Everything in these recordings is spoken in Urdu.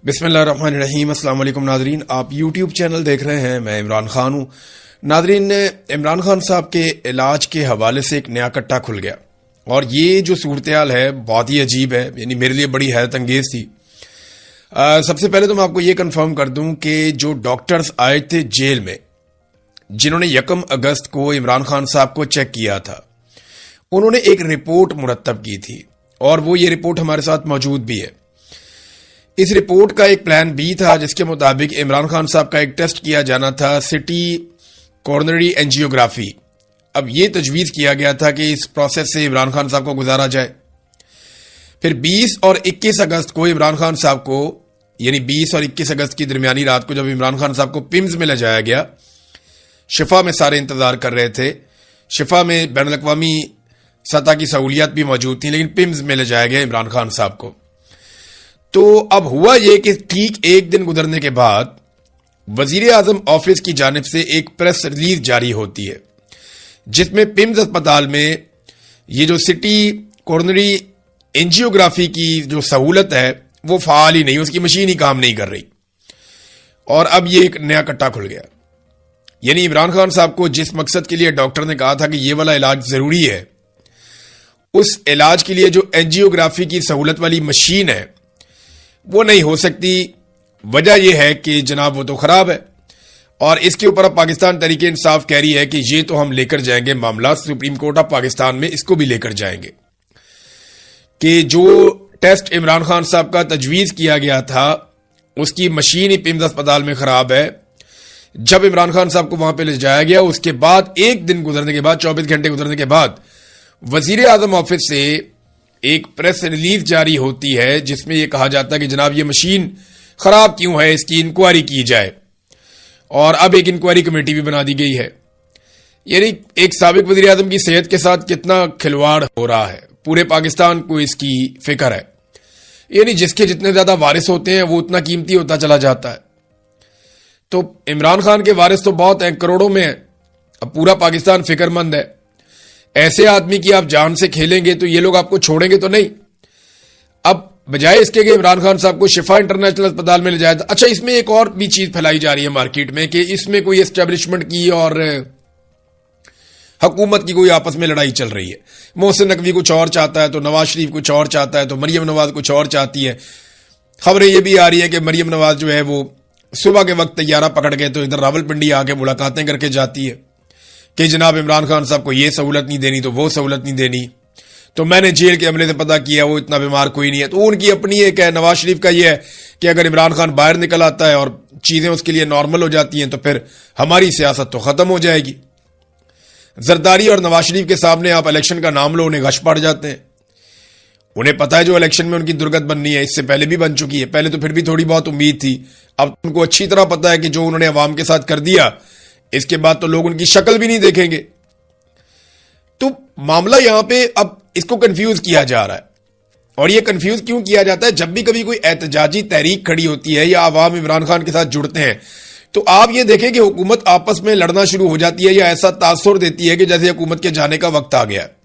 بسم اللہ الرحمن الرحیم۔ السلام علیکم ناظرین، آپ یوٹیوب چینل دیکھ رہے ہیں، میں عمران خان ہوں۔ ناظرین، عمران خان صاحب کے علاج کے حوالے سے ایک نیا کٹا کھل گیا، اور یہ جو صورتحال ہے بہت ہی عجیب ہے، یعنی میرے لیے بڑی حیرت انگیز تھی۔ سب سے پہلے تو میں آپ کو یہ کنفرم کر دوں کہ جو ڈاکٹرز آئے تھے جیل میں، جنہوں نے 1 اگست کو عمران خان صاحب کو چیک کیا تھا، انہوں نے ایک رپورٹ مرتب کی تھی، اور وہ یہ رپورٹ ہمارے ساتھ موجود بھی ہے۔ اس رپورٹ کا ایک پلان بھی تھا، جس کے مطابق عمران خان صاحب کا ایک ٹیسٹ کیا جانا تھا، سٹی کورنری اینجیوگرافی۔ اب یہ تجویز کیا گیا تھا کہ اس پروسیس سے عمران خان صاحب کو گزارا جائے۔ پھر 20 اور 21 اگست کو عمران خان صاحب کو، یعنی 20 اور 21 اگست کی درمیانی رات کو جب عمران خان صاحب کو پمز میں لے جایا گیا، شفا میں سارے انتظار کر رہے تھے، شفا میں بین الاقوامی سطح کی سہولیات بھی موجود تھیں، لیکن پمز میں لے جایا گیا عمران خان صاحب کو۔ تو اب ہوا یہ کہ ٹھیک ایک دن گزرنے کے بعد وزیر اعظم آفس کی جانب سے ایک پریس ریلیز جاری ہوتی ہے، جس میں پمز اسپتال میں یہ جو سٹی کورنری اینجیوگرافی کی جو سہولت ہے وہ فعال ہی نہیں، اس کی مشین ہی کام نہیں کر رہی۔ اور اب یہ ایک نیا کٹا کھل گیا، یعنی عمران خان صاحب کو جس مقصد کے لیے ڈاکٹر نے کہا تھا کہ یہ والا علاج ضروری ہے، اس علاج کے لیے جو اینجیوگرافی کی سہولت والی مشین ہے وہ نہیں ہو سکتی۔ وجہ یہ ہے کہ جناب وہ تو خراب ہے، اور اس کے اوپر اب پاکستان تحریک انصاف کہہ رہی ہے کہ یہ تو ہم لے کر جائیں گے معاملہ سپریم کورٹ آف پاکستان میں، اس کو بھی لے کر جائیں گے کہ جو ٹیسٹ عمران خان صاحب کا تجویز کیا گیا تھا اس کی مشین ہی پمز اسپتال میں خراب ہے۔ جب عمران خان صاحب کو وہاں پہ لے جایا گیا، اس کے بعد ایک دن گزرنے کے بعد، 24 گھنٹے گزرنے کے بعد، وزیر اعظم آفس سے ایک پریس ریلیز جاری ہوتی ہے، جس میں یہ کہا جاتا ہے کہ جناب یہ مشین خراب کیوں ہے، اس کی انکوائری کی جائے، اور اب ایک انکوائری کمیٹی بھی بنا دی گئی ہے۔ یعنی ایک سابق وزیر اعظم کی صحت کے ساتھ کتنا کھلواڑ ہو رہا ہے، پورے پاکستان کو اس کی فکر ہے۔ یعنی جس کے جتنے زیادہ وارث ہوتے ہیں وہ اتنا قیمتی ہوتا چلا جاتا ہے۔ تو عمران خان کے وارث تو بہت ہیں، کروڑوں میں ہیں، اب پورا پاکستان فکر مند ہے۔ ایسے آدمی کی آپ جان سے کھیلیں گے تو یہ لوگ آپ کو چھوڑیں گے تو نہیں۔ اب بجائے اس کے کہ عمران خان صاحب کو شفا انٹرنیشنل اسپتال میں لے جایا تھا۔ اچھا، اس میں ایک اور بھی چیز پھیلائی جا رہی ہے مارکیٹ میں کہ اس میں کوئی اسٹیبلشمنٹ کی اور حکومت کی کوئی آپس میں لڑائی چل رہی ہے۔ محسن نقوی کچھ اور چاہتا ہے تو نواز شریف کچھ اور چاہتا ہے تو مریم نواز کچھ اور چاہتی ہے۔ خبریں یہ بھی آ رہی ہیں کہ مریم نواز جو ہے وہ صبح کے وقت طیارہ پکڑ کے تو ادھر راولپنڈی آ کے ملاقاتیں کر کے جاتی ہے کہ جناب عمران خان صاحب کو یہ سہولت نہیں دینی تو وہ سہولت نہیں دینی، تو میں نے جیل کے عملے سے پتہ کیا وہ اتنا بیمار کوئی نہیں ہے۔ تو ان کی اپنی ایک ہے، نواز شریف کا یہ ہے کہ اگر عمران خان باہر نکل آتا ہے اور چیزیں اس کے لیے نارمل ہو جاتی ہیں تو پھر ہماری سیاست تو ختم ہو جائے گی۔ زرداری اور نواز شریف کے سامنے آپ الیکشن کا نام لو، انہیں غش پڑ جاتے ہیں۔ انہیں پتہ ہے جو الیکشن میں ان کی درگت بننی ہے، اس سے پہلے بھی بن چکی ہے، پہلے تو پھر بھی تھوڑی بہت امید تھی، اب ان کو اچھی طرح پتہ ہے کہ جو انہوں نے عوام کے ساتھ کر دیا اس کے بعد تو لوگ ان کی شکل بھی نہیں دیکھیں گے۔ تو معاملہ یہاں پہ اب اس کو کنفیوز کیا جا رہا ہے، اور یہ کنفیوز کیوں کیا جاتا ہے؟ جب بھی کبھی کوئی احتجاجی تحریک کھڑی ہوتی ہے یا عوام عمران خان کے ساتھ جڑتے ہیں تو آپ یہ دیکھیں کہ حکومت آپس میں لڑنا شروع ہو جاتی ہے، یا ایسا تاثر دیتی ہے کہ جیسے حکومت کے جانے کا وقت آ گیا ہے۔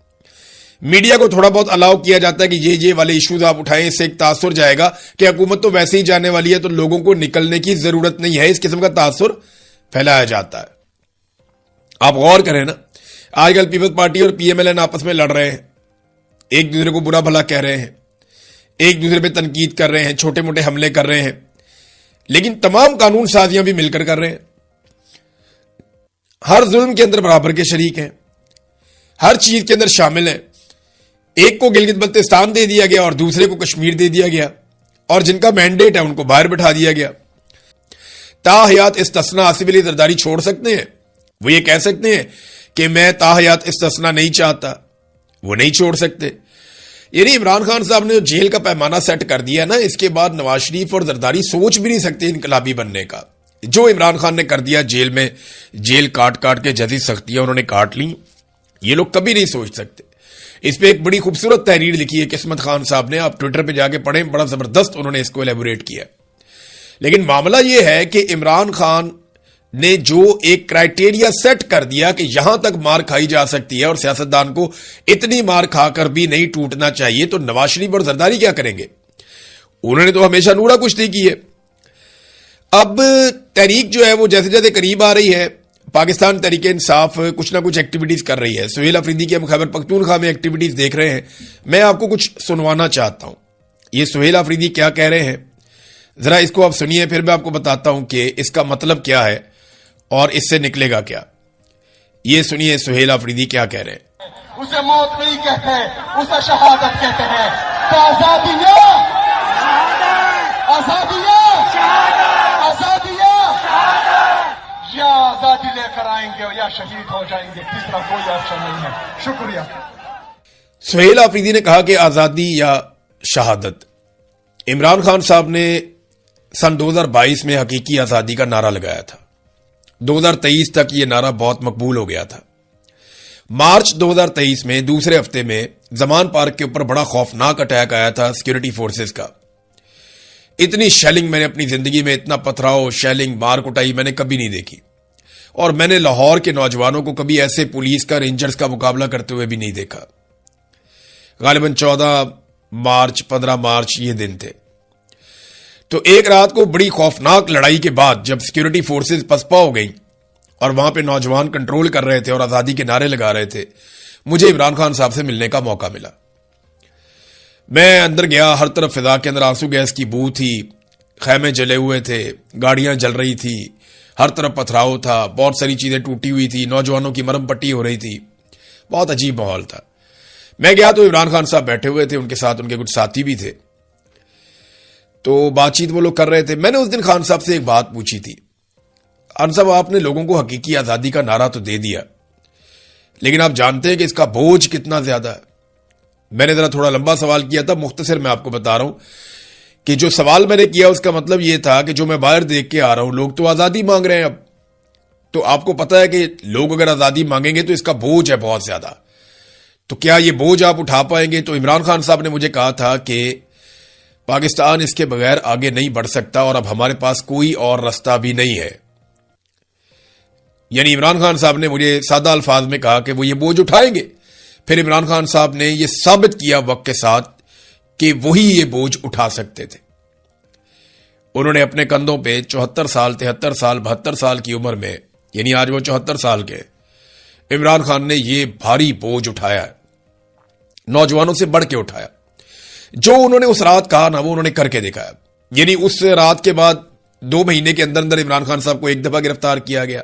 میڈیا کو تھوڑا بہت الاؤ کیا جاتا ہے کہ یہ والے ایشوز آپ اٹھائیں، اس سے ایک تاثر جائے گا کہ حکومت تو ویسے ہی جانے والی ہے تو لوگوں کو نکلنے کی ضرورت نہیں ہے، اس قسم کا تاثر پھیلایا جاتا ہے۔ آپ غور کریں نا، آج کل پیپلز پارٹی اور پی ایم ایل این آپس میں لڑ رہے ہیں، ایک دوسرے کو برا بھلا کہہ رہے ہیں، ایک دوسرے پہ تنقید کر رہے ہیں، چھوٹے موٹے حملے کر رہے ہیں، لیکن تمام قانون سازیاں بھی مل کر رہے ہیں۔ ہر ظلم کے اندر برابر کے شریک ہیں، ہر چیز کے اندر شامل ہیں۔ ایک کو گلگت بلتستان دے دیا گیا اور دوسرے کو کشمیر دے دیا گیا، اور جن کا مینڈیٹ ہے ان کو باہر بٹھا دیا گیا۔ تاحیات استثناء آصف علی زرداری چھوڑ سکتے ہیں، وہ یہ کہہ سکتے ہیں کہ میں تاحیات استثناء نہیں چاہتا، وہ نہیں چھوڑ سکتے۔ یعنی عمران خان صاحب نے جو جیل کا پیمانہ سیٹ کر دیا نا، اس کے بعد نواز شریف اور زرداری سوچ بھی نہیں سکتے انقلابی بننے کا۔ جو عمران خان نے کر دیا جیل میں، جیل کاٹ کاٹ کے جیسی سختیاں انہوں نے کاٹ لی، یہ لوگ کبھی نہیں سوچ سکتے۔ اس پہ ایک بڑی خوبصورت تحریر لکھی ہے قسمت خان صاحب نے، آپ ٹویٹر پہ جا کے پڑھیں، بڑا زبردست انہوں نے اس کو ایلیبوریٹ کیا۔ لیکن معاملہ یہ ہے کہ عمران خان نے جو ایک کرائیٹیریا سیٹ کر دیا کہ یہاں تک مار کھائی جا سکتی ہے اور سیاستدان کو اتنی مار کھا کر بھی نہیں ٹوٹنا چاہیے، تو نواز شریف اور زرداری کیا کریں گے؟ انہوں نے تو ہمیشہ نورا کشتی کی ہے. اب تحریک جو ہے وہ جیسے جیسے قریب آ رہی ہے, پاکستان تحریک انصاف کچھ نہ کچھ ایکٹیویٹیز کر رہی ہے. سہیل آفریدی کی ہم خیبر پختونخوا میں ایکٹیویٹیز دیکھ رہے ہیں. میں آپ کو کچھ سنوانا چاہتا ہوں. یہ سہیل آفریدی کیا کہہ رہے ہیں, ذرا اس کو آپ سنیے, پھر میں آپ کو بتاتا ہوں کہ اس کا مطلب کیا ہے اور اس سے نکلے گا کیا. یہ سنیے سہیل آفریدی کیا کہہ رہے ہیں. اسے موت نہیں کہتے, اسے شہادت کہتے ہیں. تو آزادیاں یا آزادی لے کر آئیں گے یا شہید ہو جائیں گے, تیسرا کوئی آپشن نہیں ہے. شکریہ. سہیل آفریدی نے کہا کہ آزادی یا شہادت. عمران خان صاحب نے سن 2022 میں حقیقی آزادی کا نعرہ لگایا تھا. 2023 تک یہ نعرہ بہت مقبول ہو گیا تھا. مارچ 2023 میں دوسرے ہفتے میں زمان پارک کے اوپر بڑا خوفناک اٹیک آیا تھا سیکورٹی فورسز کا. اتنی شیلنگ میں نے اپنی زندگی میں, اتنا پتھراؤ, شیلنگ, مار کٹائی میں نے کبھی نہیں دیکھی. اور میں نے لاہور کے نوجوانوں کو کبھی ایسے پولیس کا, رینجرز کا مقابلہ کرتے ہوئے بھی نہیں دیکھا. غالباً 14 مارچ 15 مارچ یہ دن تھے. تو ایک رات کو بڑی خوفناک لڑائی کے بعد جب سیکورٹی فورسز پسپا ہو گئیں اور وہاں پہ نوجوان کنٹرول کر رہے تھے اور آزادی کے نعرے لگا رہے تھے, مجھے عمران خان صاحب سے ملنے کا موقع ملا. میں اندر گیا, ہر طرف فضا کے اندر آنسو گیس کی بو تھی, خیمے جلے ہوئے تھے, گاڑیاں جل رہی تھی, ہر طرف پتھراؤ تھا, بہت ساری چیزیں ٹوٹی ہوئی تھی, نوجوانوں کی مرم پٹی ہو رہی تھی. بہت عجیب ماحول تھا. میں گیا تو عمران خان صاحب بیٹھے ہوئے تھے, ان کے ساتھ ان کے کچھ ساتھی بھی تھے. تو بات چیت وہ لوگ کر رہے تھے. میں نے اس دن خان صاحب سے ایک بات پوچھی تھی, خان صاحب آپ نے لوگوں کو حقیقی آزادی کا نعرہ تو دے دیا, لیکن آپ جانتے ہیں کہ اس کا بوجھ کتنا زیادہ ہے. میں نے ذرا تھوڑا لمبا سوال کیا تھا, مختصر میں آپ کو بتا رہا ہوں کہ جو سوال میں نے کیا اس کا مطلب یہ تھا کہ جو میں باہر دیکھ کے آ رہا ہوں, لوگ تو آزادی مانگ رہے ہیں اب. تو آپ کو پتا ہے کہ لوگ اگر آزادی مانگیں گے تو اس کا بوجھ ہے بہت زیادہ. تو کیا یہ بوجھ آپ اٹھا پائیں گے؟ تو عمران خان صاحب نے مجھے کہا تھا کہ پاکستان اس کے بغیر آگے نہیں بڑھ سکتا اور اب ہمارے پاس کوئی اور راستہ بھی نہیں ہے. یعنی عمران خان صاحب نے مجھے سادہ الفاظ میں کہا کہ وہ یہ بوجھ اٹھائیں گے. پھر عمران خان صاحب نے یہ ثابت کیا وقت کے ساتھ کہ وہی یہ بوجھ اٹھا سکتے تھے. انہوں نے اپنے کندھوں پہ 74 سال 73 سال 72 سال کی عمر میں, یعنی آج وہ 74 سال کے, عمران خان نے یہ بھاری بوجھ اٹھایا ہے, نوجوانوں سے بڑھ کے اٹھایا. جو انہوں نے اس رات کہا نا وہ انہوں نے کر کے دکھایا. یعنی اس رات کے بعد 2 مہینے کے اندر عمران خان صاحب کو ایک دفعہ گرفتار کیا گیا,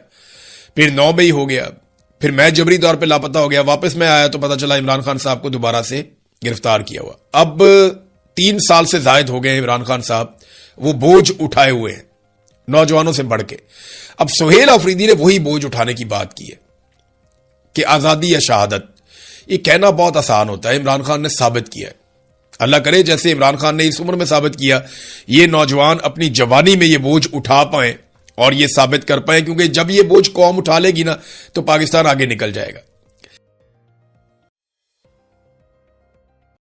پھر 9 مئی ہو گیا, پھر میں جبری طور پہ لاپتہ ہو گیا, واپس میں آیا تو پتا چلا عمران خان صاحب کو دوبارہ سے گرفتار کیا ہوا. اب 3 سال سے زائد ہو گئے عمران خان صاحب وہ بوجھ اٹھائے ہوئے ہیں نوجوانوں سے بڑھ کے. اب سہیل آفریدی نے وہی بوجھ اٹھانے کی بات کی ہے کہ آزادی یا شہادت. یہ کہنا بہت آسان ہوتا ہے, عمران خان نے ثابت کیا ہے. اللہ کرے جیسے عمران خان نے اس عمر میں ثابت کیا, یہ نوجوان اپنی جوانی میں یہ بوجھ اٹھا پائیں اور یہ ثابت کر پائیں, کیونکہ جب یہ بوجھ قوم اٹھا لے گی نا تو پاکستان آگے نکل جائے گا.